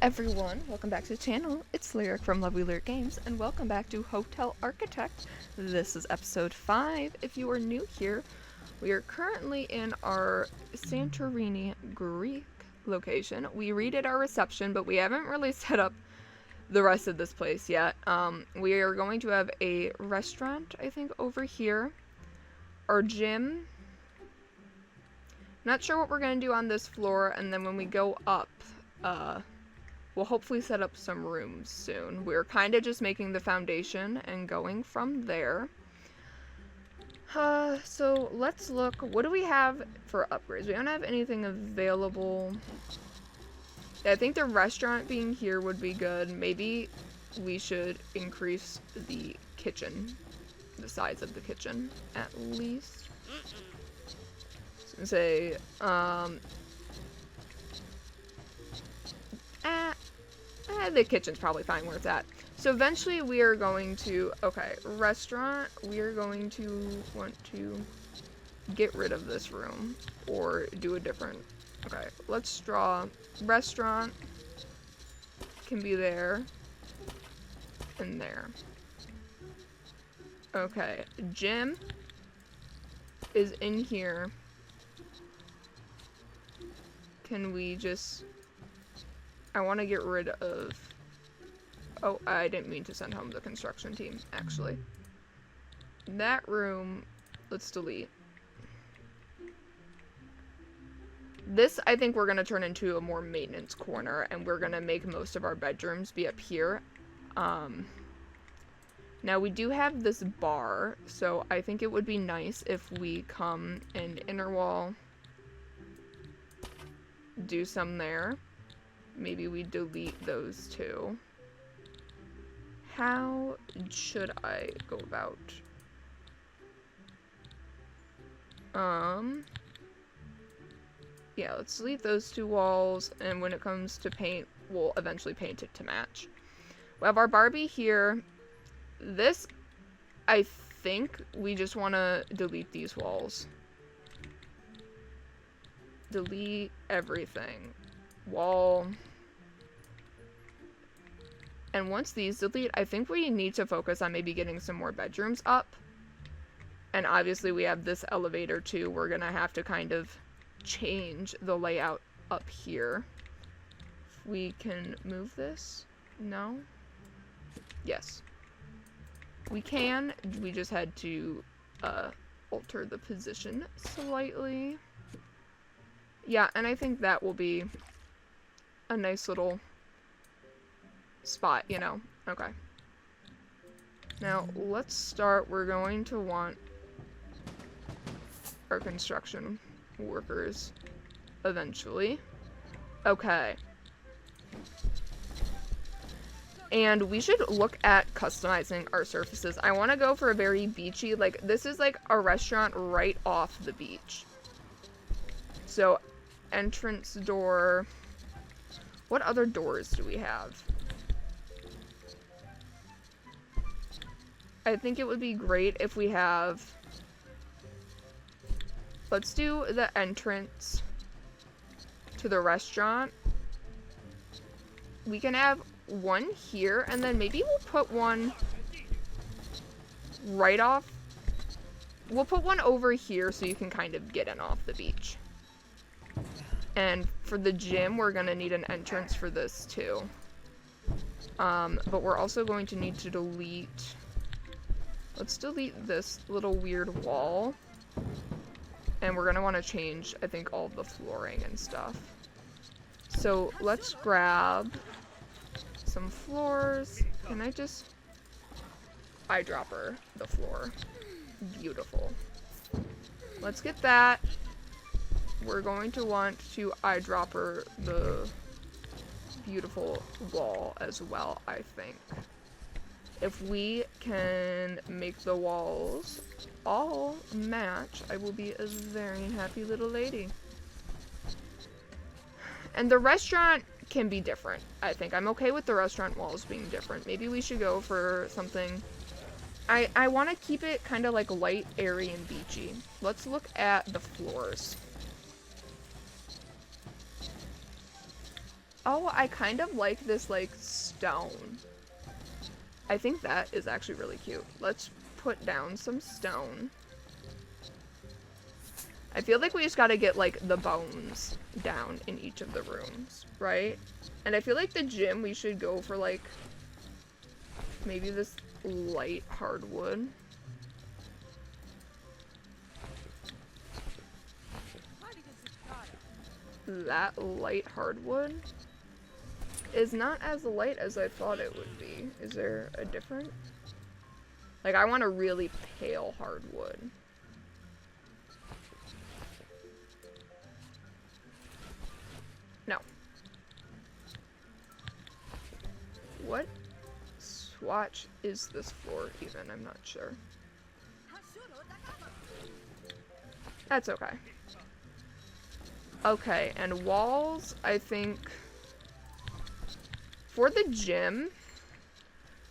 everyone, welcome back to the channel. It's Lyric from Lovely Lyric Games, and welcome back to Hotel Architect. This is episode 5. If you are new here, we are currently in our Santorini, Greek location. We redid our reception, but we haven't really set up the rest of this place yet. We are going to have a restaurant, I think, over here. Our gym. Not sure what we're going to do on this floor, and then when we go up, we'll hopefully set up some rooms soon. We're kind of just making the foundation and going from there. So let's look. What do we have for upgrades? We don't have anything available. I think the restaurant being here would be good. Maybe we should increase the kitchen, the size of the kitchen, at least. Say, the kitchen's probably fine where it's at. So eventually we are going to, restaurant, we are going to want to get rid of this room or do a different, let's draw restaurant can be there and there. Okay, gym is in here. Can we just... I want to get rid of... Oh, I didn't mean to send home the construction team, actually. That room, let's delete. This, I think we're going to turn into a more maintenance corner, and we're going to make most of our bedrooms be up here. Now, we do have this bar, so I think it would be nice if we come and inner wall... do some there. Maybe we delete those two. How should I go about? Yeah, let's delete those two walls, and when it comes to paint, we'll eventually paint it to match. We have our Barbie here. This, I think we just want to delete these walls. Delete everything. Wall. And once these delete, I think we need to focus on maybe getting some more bedrooms up. And obviously we have this elevator too. We're gonna have to kind of change the layout up here. We can move this? No? Yes. We can. We just had to alter the position slightly. Yeah, and I think that will be a nice little spot, you know? Okay. Now, let's start. We're going to want our construction workers eventually. Okay. And we should look at customizing our surfaces. I want to go for a very beachy, like, this is like a restaurant right off the beach. So, entrance door. What other doors do we have? I think it would be great if we have... Let's do the entrance to the restaurant. We can have one here, and then maybe we'll put one right off. We'll put one over here so you can kind of get in off the beach. And for the gym, we're going to need an entrance for this too. But we're also going to need to delete... Let's delete this little weird wall. And we're going to want to change, I think, all the flooring and stuff. So let's grab some floors. Can I just eyedropper the floor? Beautiful. Let's get that. We're going to want to eyedropper the beautiful wall as well, I think. If we can make the walls all match, I will be a very happy little lady. And the restaurant can be different, I think. I'm okay with the restaurant walls being different. Maybe we should go for something... I want to keep it kind of like light, airy, and beachy. Let's look at the floors. Oh, I kind of like this, like, stone. I think that is actually really cute. Let's put down some stone. I feel like we just gotta get, like, the bones down in each of the rooms, right? And I feel like the gym, we should go for, like, maybe this light hardwood. That light hardwood is not as light as I thought it would be. Is there a different? Like, I want a really pale hardwood. No. What swatch is this floor even? I'm not sure. That's okay. Okay, and walls, I think, for the gym,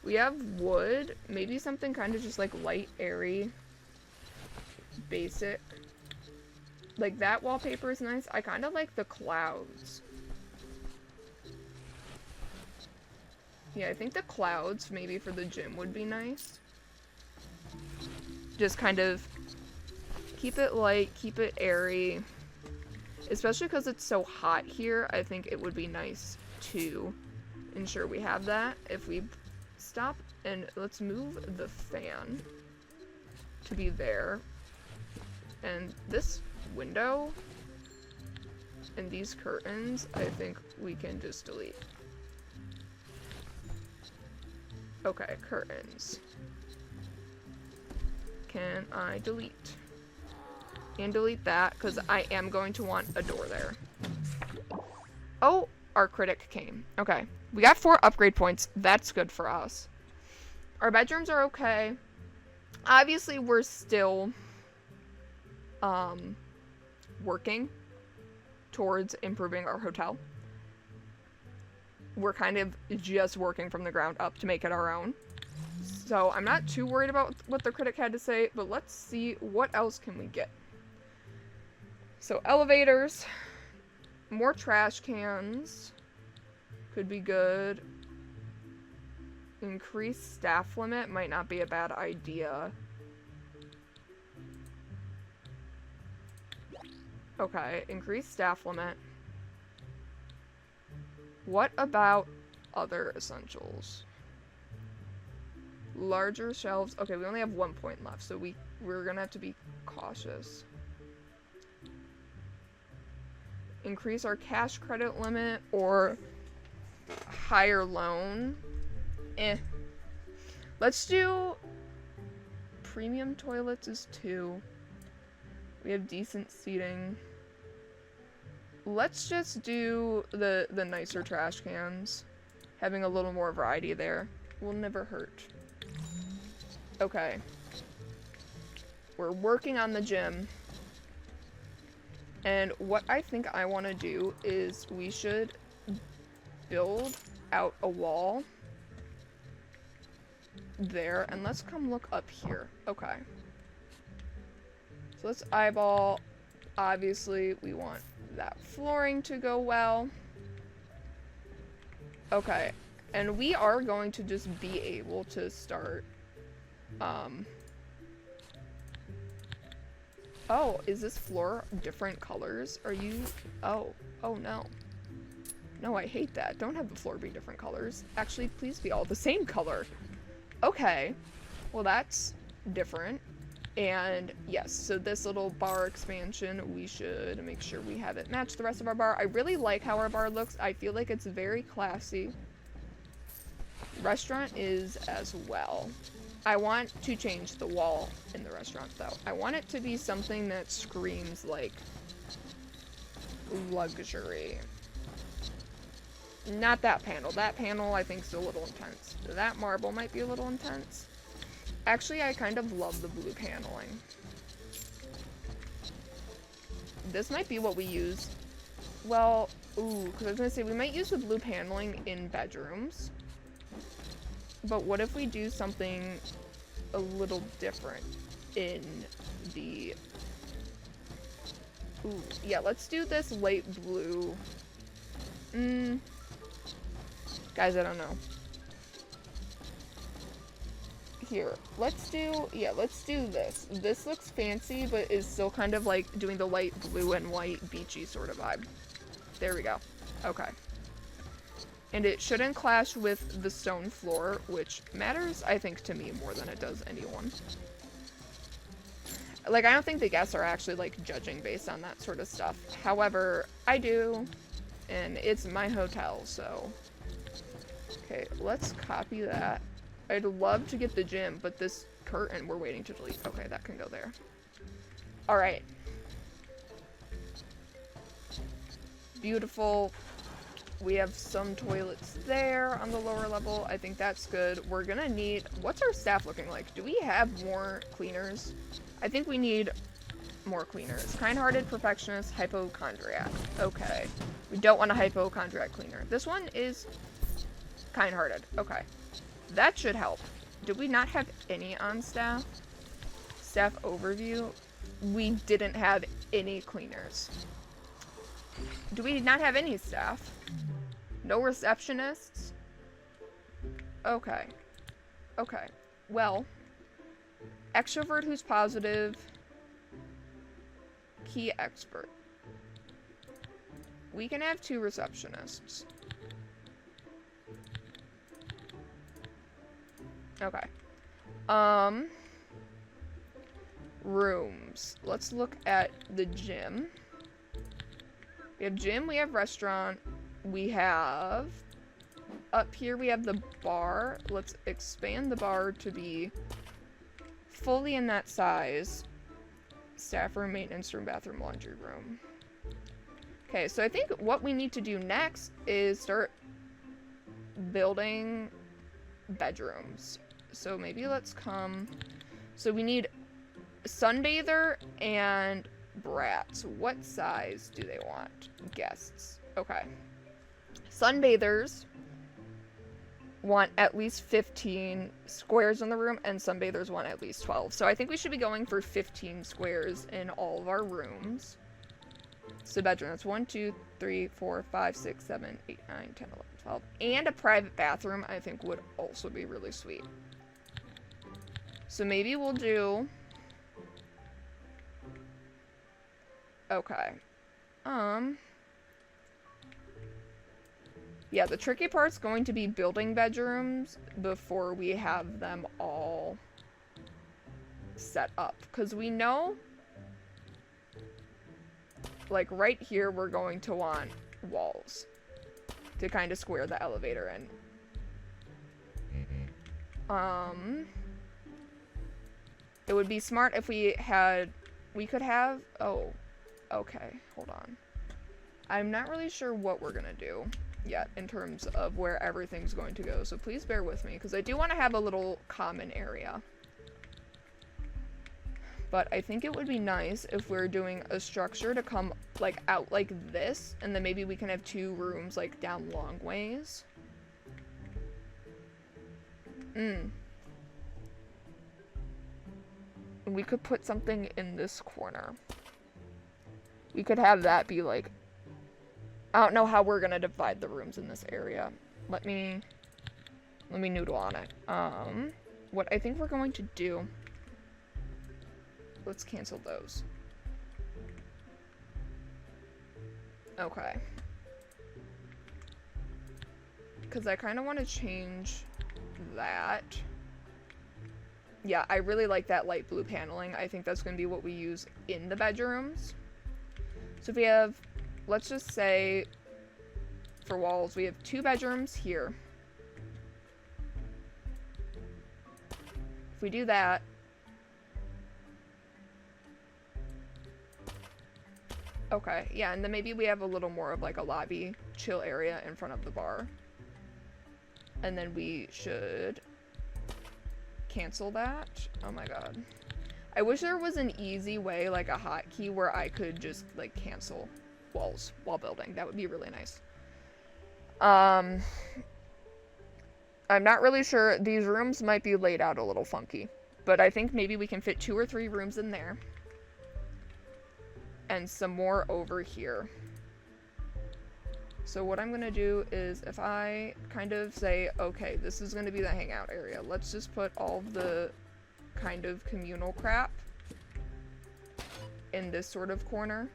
we have wood, maybe something kind of just like light, airy, basic. Like that wallpaper is nice. I kind of like the clouds. Yeah, I think the clouds maybe for the gym would be nice. Just kind of keep it light, keep it airy. Especially because it's so hot here, I think it would be nice to ensure we have that. If we stop and let's move the fan to be there. And this window and these curtains, I think we can just delete. Okay, curtains. Can I delete? And delete that, because I am going to want a door there. Oh, our critic came. Okay. We got 4 upgrade points. That's good for us. Our bedrooms are okay. Obviously, we're still working towards improving our hotel. We're kind of just working from the ground up to make it our own. So I'm not too worried about what the critic had to say, but let's see what else can we get. So elevators, more trash cans, could be good. Increased staff limit might not be a bad idea. Okay, increased staff limit. What about other essentials? Larger shelves. Okay, we only have 1 point left, so we're gonna have to be cautious. Increase our cash credit limit or higher loan. Let's do premium toilets is 2. We have decent seating. Let's just do the nicer trash cans. Having a little more variety there will never hurt. Okay. We're working on the gym. And what I think I want to do is we should build out a wall there. And let's come look up here. Okay. So let's eyeball. Obviously, we want that flooring to go well. Okay. And we are going to just be able to start, oh, is this floor different colors? Are you... Oh no. No, I hate that. Don't have the floor be different colors. Actually, please be all the same color. Okay. Well, that's different. And yes, so this little bar expansion, we should make sure we have it match the rest of our bar. I really like how our bar looks. I feel like it's very classy. Restaurant is as well. I want to change the wall in the restaurant, though. I want it to be something that screams, like, luxury. Not that panel. That panel, I think, is a little intense. That marble might be a little intense. Actually, I kind of love the blue paneling. This might be what we use. Well, ooh, because I was going to say, we might use the blue paneling in bedrooms. But what if we do something a little different in the... Ooh, yeah, let's do this light blue. Guys, I don't know. Here, let's do this. This looks fancy, but is still kind of like doing the light blue and white beachy sort of vibe. There we go. Okay. And it shouldn't clash with the stone floor, which matters, I think, to me more than it does anyone. Like, I don't think the guests are actually, like, judging based on that sort of stuff. However, I do, and it's my hotel, so... Okay, let's copy that. I'd love to get the gym, but this curtain we're waiting to delete. Okay, that can go there. Alright. Beautiful. We have some toilets there on the lower level. I think that's good. We're gonna need... What's our staff looking like? Do we have more cleaners? I think we need more cleaners. Kind-hearted, perfectionist, hypochondriac. Okay. We don't want a hypochondriac cleaner. This one is kind-hearted. Okay. That should help. Did we not have any on staff? Staff overview. We didn't have any cleaners. Do we not have any staff? No receptionists? Okay. Okay. Well, extrovert who's positive. Key expert. We can have 2 receptionists. Okay. Rooms. Let's look at the gym. We have gym, we have restaurant, we have... Up here we have the bar. Let's expand the bar to be fully in that size. Staff room, maintenance room, bathroom, laundry room. Okay, so I think what we need to do next is start building bedrooms. So maybe let's come... So we need sunbather and brats. What size do they want? Guests. Okay. Sunbathers want at least 15 squares in the room, and sunbathers want at least 12. So I think we should be going for 15 squares in all of our rooms. So bedroom, that's 1, 2, 3, 4, 5, 6, 7, 8, 9, 10, 11, 12. And a private bathroom, I think, would also be really sweet. So maybe we'll do... Okay. Yeah, the tricky part's going to be building bedrooms before we have them all set up. Because we know, like, right here, we're going to want walls to kind of square the elevator in. It would be smart if we could have, oh, okay, hold on. I'm not really sure what we're gonna do yet in terms of where everything's going to go, so please bear with me, because I do want to have a little common area. But I think it would be nice if we're doing a structure to come, like, out like this, and then maybe we can have 2 rooms, like, down long ways. We could put something in this corner. We could have that be, like... I don't know how we're gonna divide the rooms in this area. Let me noodle on it. What I think we're going to do... Let's cancel those. Okay. Because I kind of want to change that. Yeah, I really like that light blue paneling. I think that's going to be what we use in the bedrooms. So if we have, let's just say, for walls, we have 2 bedrooms here. If we do that, okay, yeah, and then maybe we have a little more of like a lobby chill area in front of the bar. And then we should cancel that. Oh my god. I wish there was an easy way, like a hotkey, where I could just like cancel walls while building. That would be really nice. I'm not really sure. These rooms might be laid out a little funky, but I think maybe we can fit 2 or 3 rooms in there. And some more over here. So what I'm gonna do is if I kind of say, okay, this is gonna be the hangout area, let's just put all of the kind of communal crap in this sort of corner.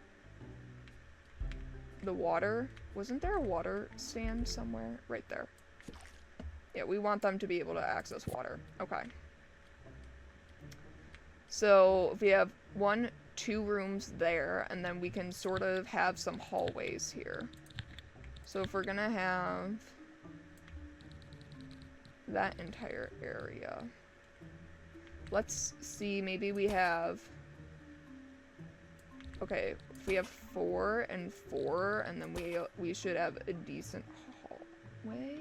The water, wasn't there a water stand somewhere? Right there. Yeah, we want them to be able to access water. Okay. So if we have 1, 2 rooms there, and then we can sort of have some hallways here. So if we're gonna have that entire area, let's see, maybe we have, okay, if we have 4 and 4, and then we should have a decent hallway.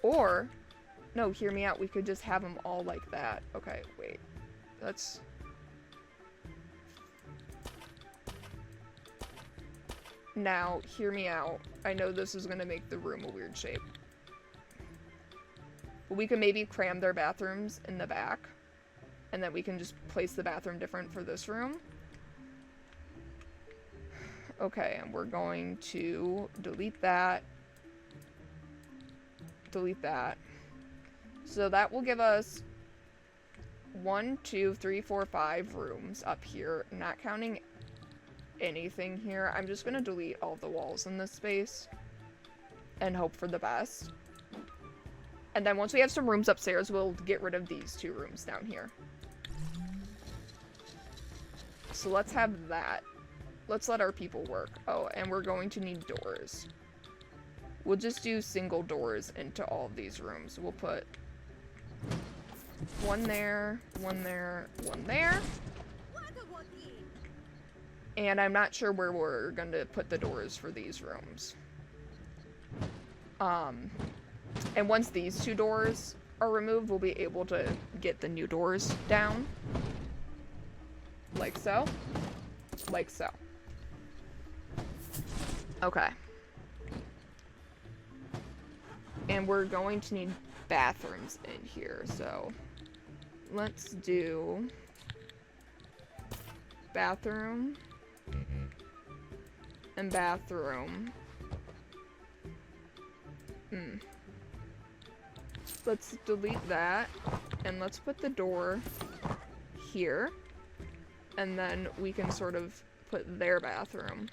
Or, no, hear me out, we could just have them all like that. Okay, wait, let's... Now, hear me out. I know this is gonna make the room a weird shape. But we could maybe cram their bathrooms in the back. And then we can just place the bathroom different for this room. Okay, and we're going to delete that. Delete that. So that will give us 1, 2, 3, 4, 5 rooms up here, not counting anything here. I'm just gonna delete all the walls in this space and hope for the best. And then once we have some rooms upstairs, we'll get rid of these 2 rooms down here. So let's have that. Let's let our people work. Oh, and we're going to need doors. We'll just do single doors into all of these rooms. We'll put 1 there, 1 there, 1 there. And I'm not sure where we're going to put the doors for these rooms. And once these 2 doors are removed, we'll be able to get the new doors down. Like so. Like so. Okay. And we're going to need bathrooms in here, so let's do bathroom and bathroom. Let's delete that, and let's put the door here, and then we can sort of put their bathroom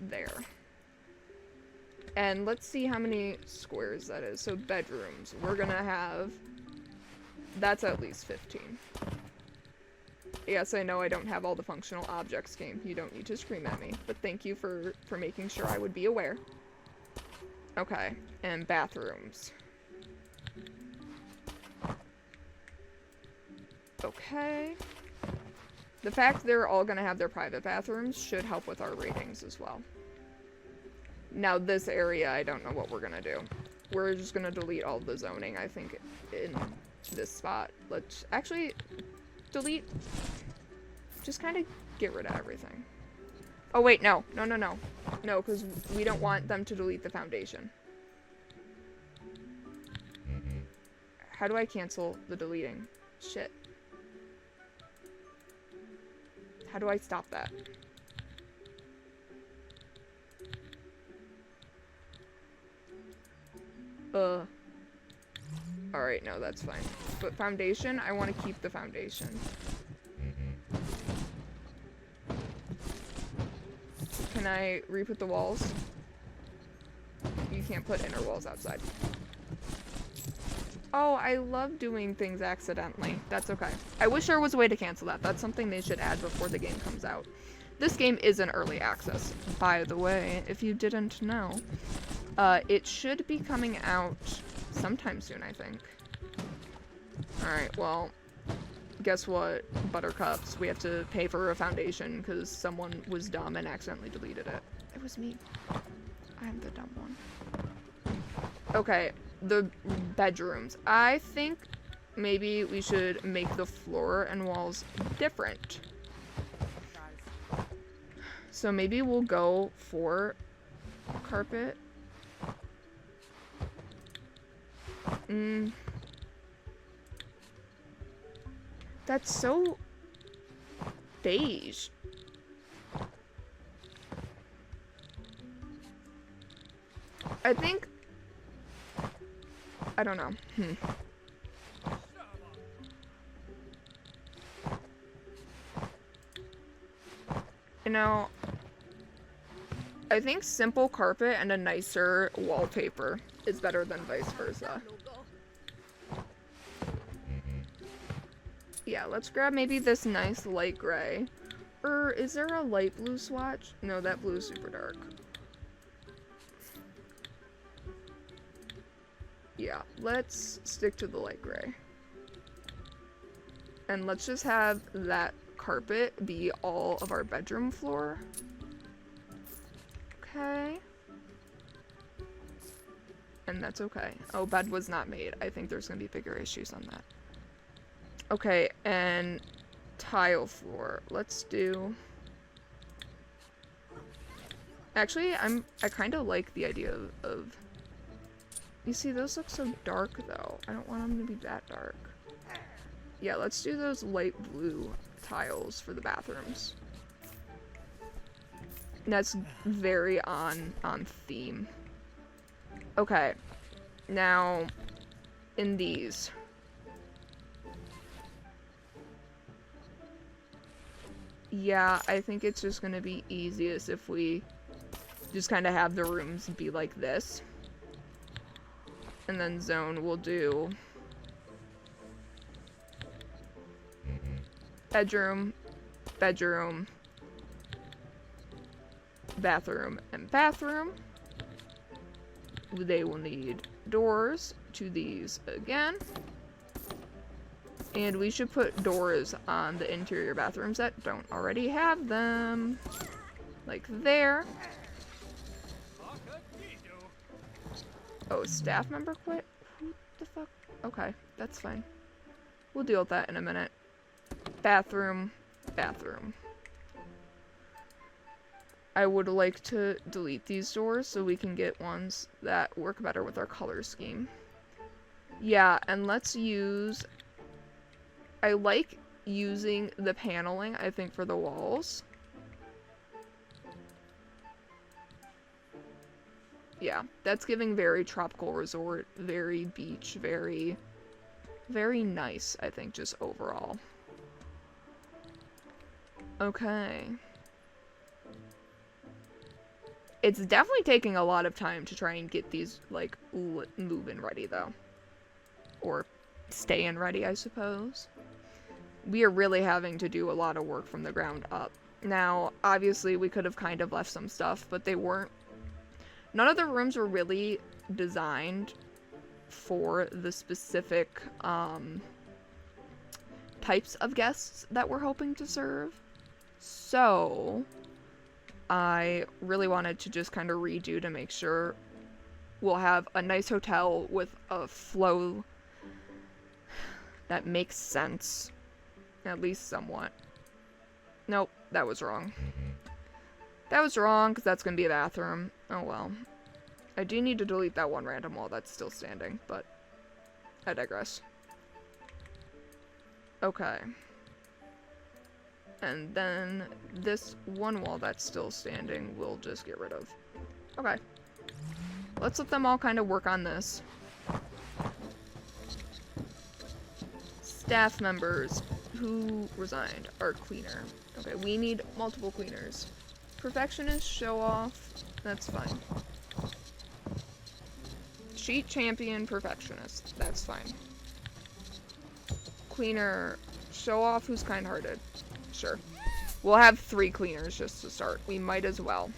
there. And let's see how many squares that is. So bedrooms, we're gonna have, that's at least 15. Yes, I know I don't have all the functional objects game. You don't need to scream at me, but thank you for making sure I would be aware. Okay, and bathrooms. Okay. The fact they're all gonna have their private bathrooms should help with our ratings as well. Now this area, I don't know what we're gonna do. We're just gonna delete all the zoning, I think, in this spot. Let's actually delete, just kind of get rid of everything. Oh wait, no, no, no, no. No, because we don't want them to delete the foundation. How do I cancel the deleting? Shit. How do I stop that? Alright, no, that's fine. But foundation, I want to keep the foundation. Can I re-put the walls? You can't put inner walls outside. Oh, I love doing things accidentally. That's okay. I wish there was a way to cancel that. That's something they should add before the game comes out. This game is in early access, by the way, if you didn't know. It should be coming out sometime soon, I think. Alright, well, guess what, Buttercups? We have to pay for a foundation because someone was dumb and accidentally deleted it. It was me. I'm the dumb one. Okay, the bedrooms. I think maybe we should make the floor and walls different. So maybe we'll go for carpet. That's so beige. I think... I don't know. You know, I think simple carpet and a nicer wallpaper is better than vice versa. Yeah, let's grab maybe this nice light gray. Or is there a light blue swatch? No, that blue is super dark. Yeah, let's stick to the light gray. And let's just have that carpet be all of our bedroom floor. Okay. And that's okay. Oh, bed was not made. I think there's gonna be bigger issues on that. Okay, and tile floor. Let's do... Actually, I kind of like the idea of... You see, those look so dark, though. I don't want them to be that dark. Yeah, let's do those light blue tiles for the bathrooms. That's very on theme. Okay. Now, in these. Yeah, I think it's just gonna be easiest if we just kind of have the rooms be like this. And then zone will do bedroom, bedroom, bathroom, and bathroom. They will need doors to these again. And we should put doors on the interior bathrooms that don't already have them. Like there. Oh, staff member quit? Who the fuck? Okay, that's fine. We'll deal with that in a minute. Bathroom, bathroom. I would like to delete these doors so we can get ones that work better with our color scheme. Yeah, and let's use... I like using the paneling, I think, for the walls. Yeah, that's giving very tropical resort, very beach, very nice, I think, just overall. Okay. It's definitely taking a lot of time to try and get these, like, move-in ready, though. Or stay-in ready, I suppose. We are really having to do a lot of work from the ground up. Now, obviously, we could have kind of left some stuff, but they weren't. None of the rooms were really designed for the specific types of guests that we're hoping to serve. So, I really wanted to just kind of redo to make sure we'll have a nice hotel with a flow that makes sense. At least somewhat. Nope, that was wrong. That was wrong, because that's going to be a bathroom. Oh well. I do need to delete that one random wall that's still standing, but I digress. Okay. And then this one wall that's still standing we'll just get rid of. Okay. Let's let them all kind of work on this. Staff members who resigned. Our cleaner. Okay, we need multiple cleaners. Perfectionist, show off. That's fine. Cheat champion, perfectionist. That's fine. Cleaner, show off who's kind-hearted. Sure. We'll have 3 cleaners just to start. We might as well.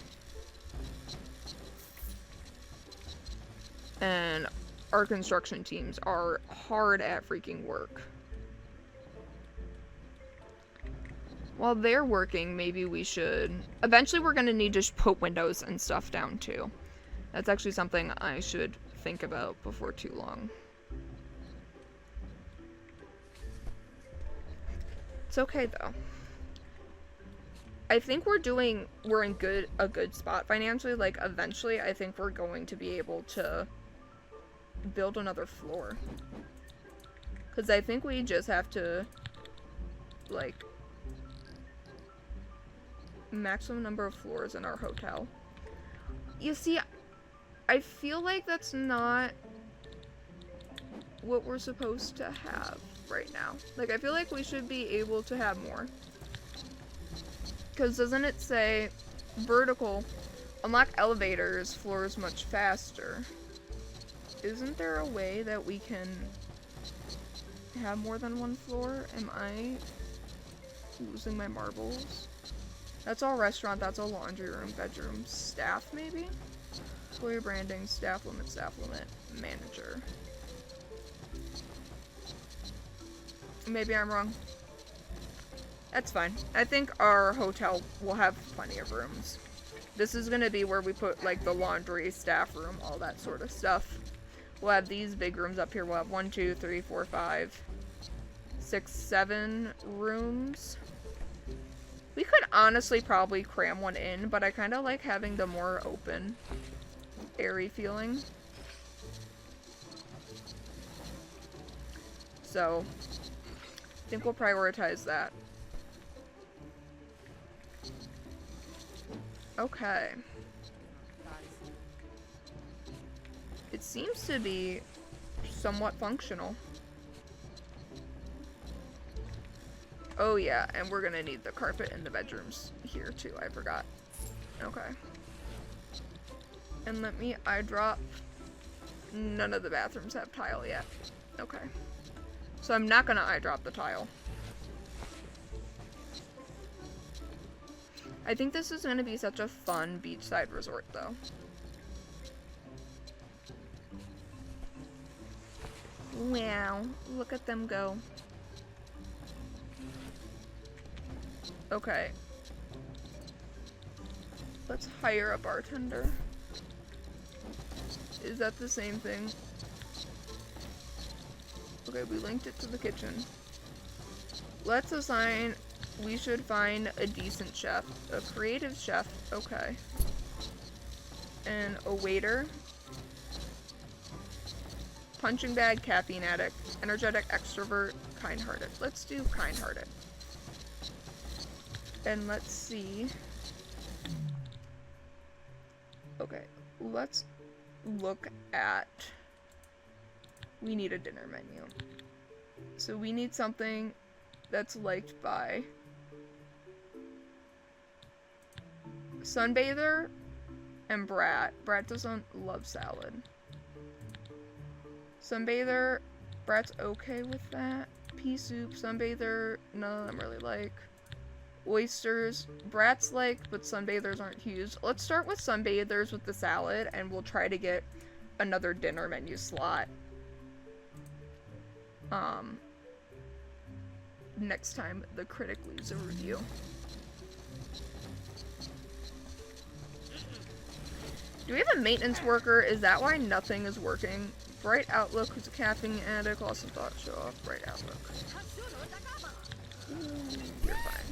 And our construction teams are hard at freaking work. While they're working, maybe we should... Eventually we're going to need to put windows and stuff down too. That's actually something I should think about before too long. It's okay though. I think we're in a good spot financially. Like eventually I think we're going to be able to build another floor. Because I think we just have to like, maximum number of floors in our hotel. You see, I feel like that's not what we're supposed to have right now. Like, I feel like we should be able to have more. Because doesn't it say vertical, unlock elevators, floors much faster? Isn't there a way that we can have more than one floor? Am I losing my marbles? That's all restaurant, that's all laundry room, bedroom, staff maybe? Employee branding, staff limit, manager. Maybe I'm wrong. That's fine. I think our hotel will have plenty of rooms. This is gonna be where we put like the laundry, staff room, all that sort of stuff. We'll have these big rooms up here. We'll have 1, 2, 3, 4, 5, 6, 7 rooms. We could honestly probably cram one in, but I kind of like having the more open, airy feeling. So, I think we'll prioritize that. Okay. It seems to be somewhat functional. Oh yeah, and we're gonna need the carpet in the bedrooms here too, I forgot. Okay. And let me eye drop. None of the bathrooms have tile yet. Okay. So I'm not gonna eye drop the tile. I think this is gonna be such a fun beachside resort though. Wow, look at them go. Okay. Let's hire a bartender. Is that the same thing? Okay, we linked it to the kitchen. Let's assign, we should find a decent chef. A creative chef, okay. And a waiter. Punching bag, caffeine addict, energetic, extrovert, kind-hearted. Let's do kind-hearted. And let's see. Okay, let's look at, we need a dinner menu. So we need something that's liked by Sunbather and Brat. Brat doesn't love salad. Sunbather, Brat's okay with that. Pea soup, Sunbather, none of them really like. Oysters, Brat's like, but Sunbathers aren't huge. Let's start with Sunbathers with the salad, and we'll try to get another dinner menu slot. Next time the critic leaves a review. Do we have a maintenance worker? Is that why nothing is working? Bright Outlook, who's a caffeine addict, also thought show off. Bright Outlook. Ooh, you're fine.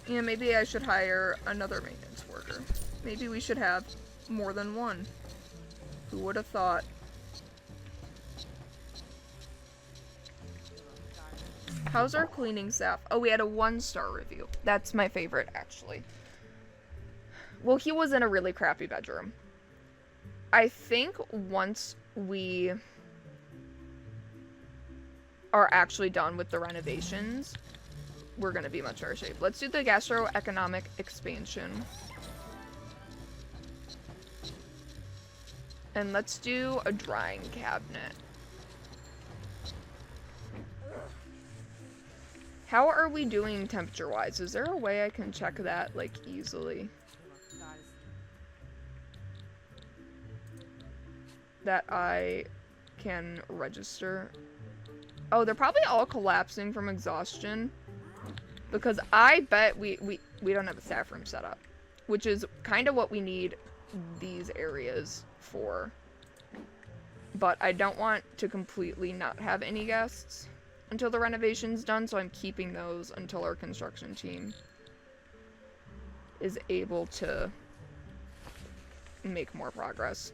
Yeah, maybe I should hire another maintenance worker. Maybe we should have more than one. Who would have thought? How's our cleaning staff? Oh, we had a 1-star review. That's my favorite, actually. Well, he was in a really crappy bedroom. I think once we are actually done with the renovations, we're gonna be much better shape. Let's do the gastroeconomic expansion. And let's do a drying cabinet. How are we doing temperature-wise? Is there a way I can check that, like, easily? That I can register? Oh, they're probably all collapsing from exhaustion. Because I bet we don't have a staff room set up. Which is kind of what we need these areas for. But I don't want to completely not have any guests until the renovation's done, so I'm keeping those until our construction team is able to make more progress.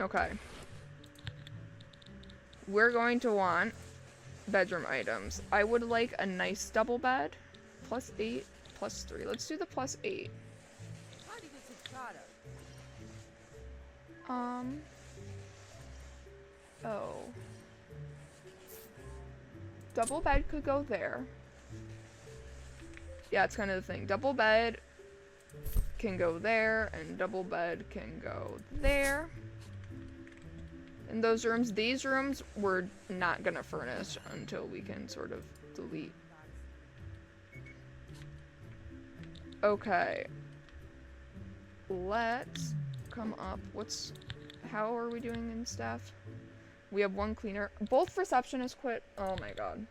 Okay. We're going to want bedroom items. I would like a nice double bed. +8, +3. Let's do the +8. Oh. Double bed could go there. Yeah, it's kind of the thing. Double bed can go there, and double bed can go there. In those rooms, these rooms we're not gonna furnish until we can sort of delete. Okay. Let's come up. How are we doing in staff? We have 1 cleaner. Both receptionists quit. Oh my god.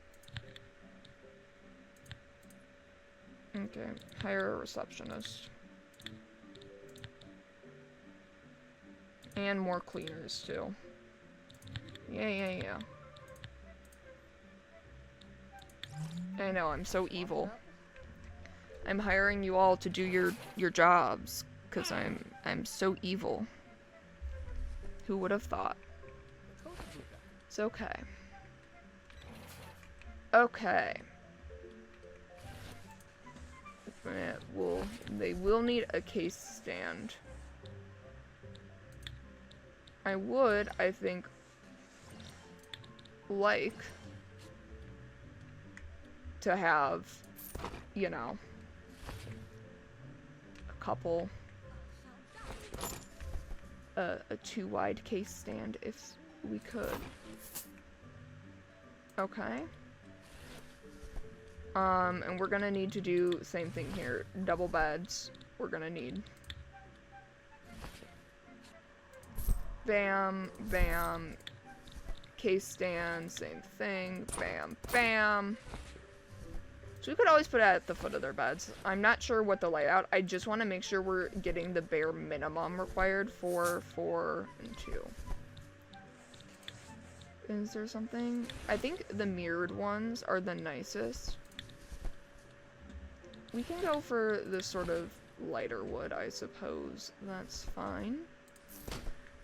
Okay, hire a receptionist. And more cleaners too. Yeah. I know, I'm so evil. I'm hiring you all to do your jobs, 'cause I'm so evil. Who would have thought? It's okay. Okay. They will need a case stand. I think, like to have, you know, a couple, a 2-wide case stand if we could. Okay. And we're gonna need to do same thing here. Double beds. We're gonna need. Bam, bam. Case stand, same thing. Bam, bam. So we could always put it at the foot of their beds. I'm not sure what the layout. I just want to make sure we're getting the bare minimum required for 4 and 2. Is there something? I think the mirrored ones are the nicest. We can go for this sort of lighter wood, I suppose. That's fine.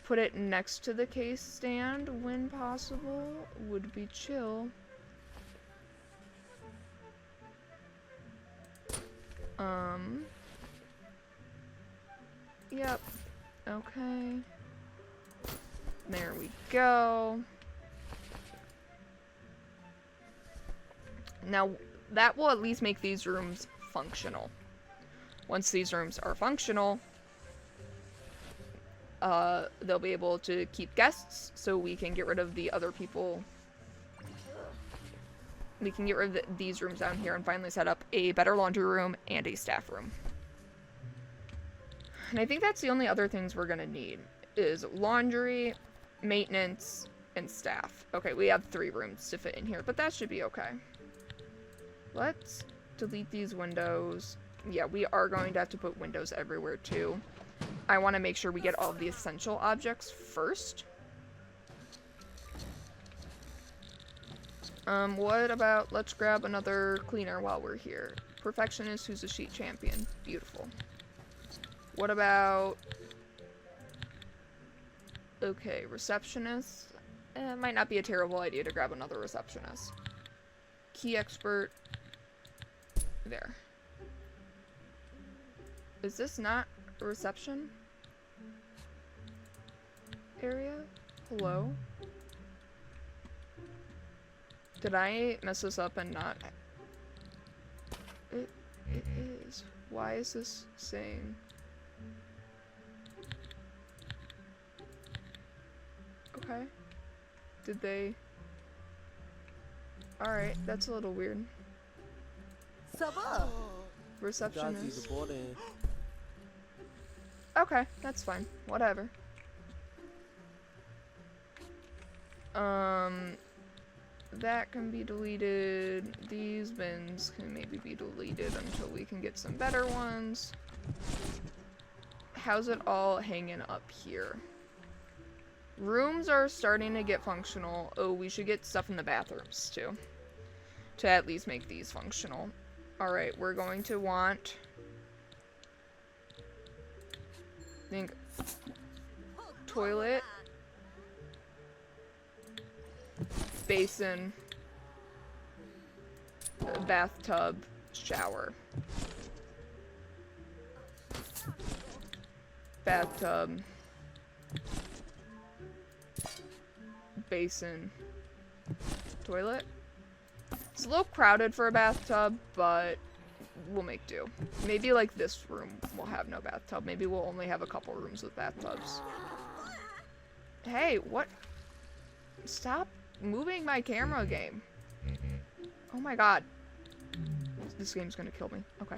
Put it next to the case stand when possible would be chill. Yep. Okay. There we go. Now, that will at least make these rooms functional. Once these rooms are functional, they'll be able to keep guests, so we can get rid of the other people. We can get rid of these rooms down here and finally set up a better laundry room and a staff room. And I think that's the only other things we're gonna need, is laundry, maintenance, and staff. Okay, we have 3 rooms to fit in here, but that should be okay. Let's delete these windows. Yeah, we are going to have to put windows everywhere too. I want to make sure we get all of the essential objects first. What about, let's grab another cleaner while we're here. Perfectionist who's a sheet champion. Beautiful. What about, okay, receptionist. It might not be a terrible idea to grab another receptionist. Key expert. There. Is this not a reception area? Hello? Did I mess this up and not? It is. Why is this saying? Okay. Did they? Alright, that's a little weird. Receptionist. Okay, that's fine. Whatever. That can be deleted. These bins can maybe be deleted until we can get some better ones. How's it all hanging up here? Rooms are starting to get functional. Oh, we should get stuff in the bathrooms too, to at least make these functional. Alright, we're going to want, I think, toilet, basin, bathtub, shower. Bathtub. Basin. Toilet. It's a little crowded for a bathtub, but we'll make do. Maybe like this room will have no bathtub. Maybe we'll only have a couple rooms with bathtubs. Hey, what? Stop moving my camera game. Oh my god. This game's gonna kill me. Okay.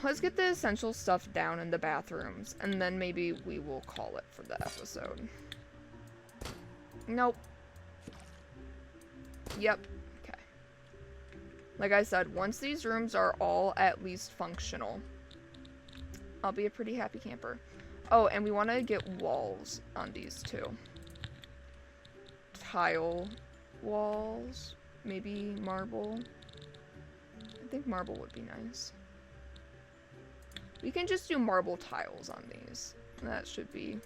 Let's get the essential stuff down in the bathrooms, and then maybe we will call it for the episode. Nope. Yep. Okay. Like I said, once these rooms are all at least functional, I'll be a pretty happy camper. Oh, and we want to get walls on these too. Tile walls. Maybe marble. I think marble would be nice. We can just do marble tiles on these. That should be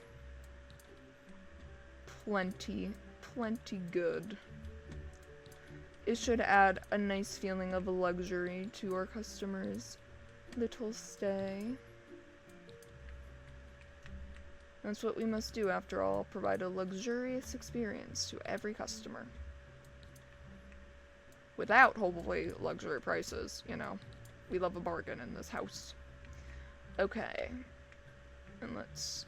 plenty good. It should add a nice feeling of luxury to our customers' little stay. That's what we must do after all, provide a luxurious experience to every customer. Without, hopefully, luxury prices, you know. We love a bargain in this house. Okay. And let's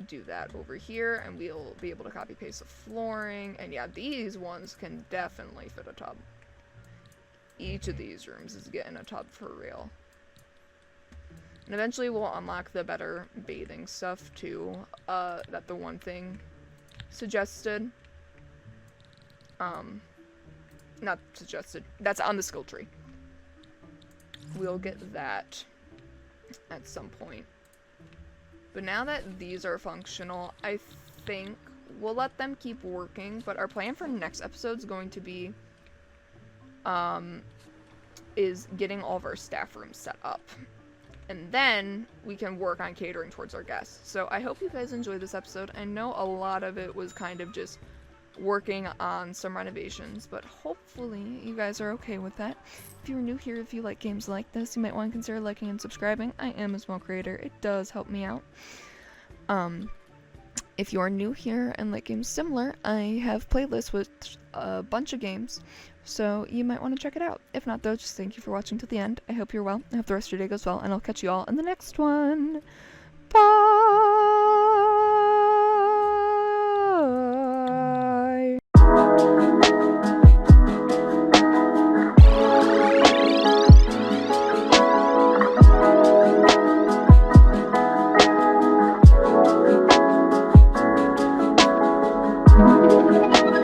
do that over here, and we'll be able to copy paste the flooring. And yeah, these ones can definitely fit a tub. Each of these rooms is getting a tub for real. And eventually we'll unlock the better bathing stuff too, that the one thing suggested. Not suggested, that's on the skill tree. We'll get that at some point. But now that these are functional, I think we'll let them keep working, but our plan for next episode is going to be, is getting all of our staff rooms set up. And then we can work on catering towards our guests. So I hope you guys enjoyed this episode. I know a lot of it was kind of just working on some renovations, but hopefully you guys are okay with that. If you're new here, if you like games like this, you might want to consider liking and subscribing. I am a small creator. It does help me out. If you are new here and like games similar, I have playlists with a bunch of games, so you might want to check it out. If not though, just thank you for watching to the end. I hope you're well. I hope the rest of your day goes well, and I'll catch you all in the next one. Bye!